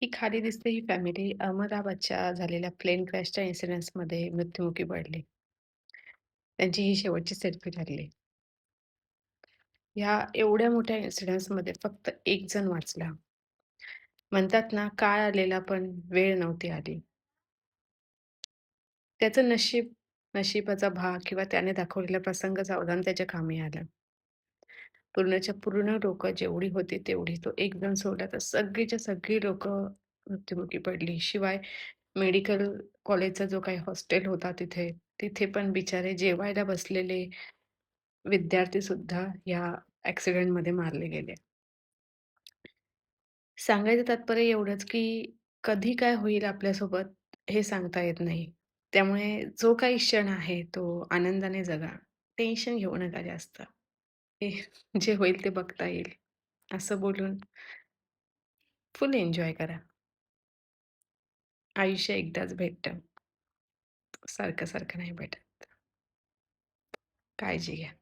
ही खाली दिसते ही फॅमिली अहमदाबादच्या झालेल्या प्लेन क्रॅशच्या इन्सिडेंट्समध्ये मृत्युमुखी पडली. त्यांची ही शेवटची सेल्फी ठरली. ह्या एवढ्या मोठ्या इन्सिडेंट्समध्ये फक्त एक जण वाचला. म्हणतात ना, काळ आलेला पण वेळ नव्हती आली. त्याचं नशीब, नशिबाचा भाग किंवा त्याने दाखवलेला प्रसंग सावधान त्याच्या कामी आला. पूर्णच्या पूर्ण लोकं जेवढी होती तेवढी. तो एक जण सोडला तर सगळीच्या सगळी लोकं मृत्युमुखी पडली. शिवाय मेडिकल कॉलेजचा जो काही हॉस्टेल होता तिथे, तिथे पण बिचारे जेवायला बसलेले विद्यार्थीसुद्धा या ॲक्सिडेंटमध्ये मारले गेले. सांगायचं तात्पर्य एवढंच, की कधी काय होईल आपल्यासोबत हे सांगता येत नाही. त्यामुळे जो काही क्षण आहे तो आनंदाने जगा. टेन्शन घेऊ नका जास्त. हे जे होईल ते बघता येईल. असं बोलून फुल एन्जॉय करा. आयुष्य एकदाच भेटतं. सारखं-सारखं नाही भेटत. काळजी घ्या.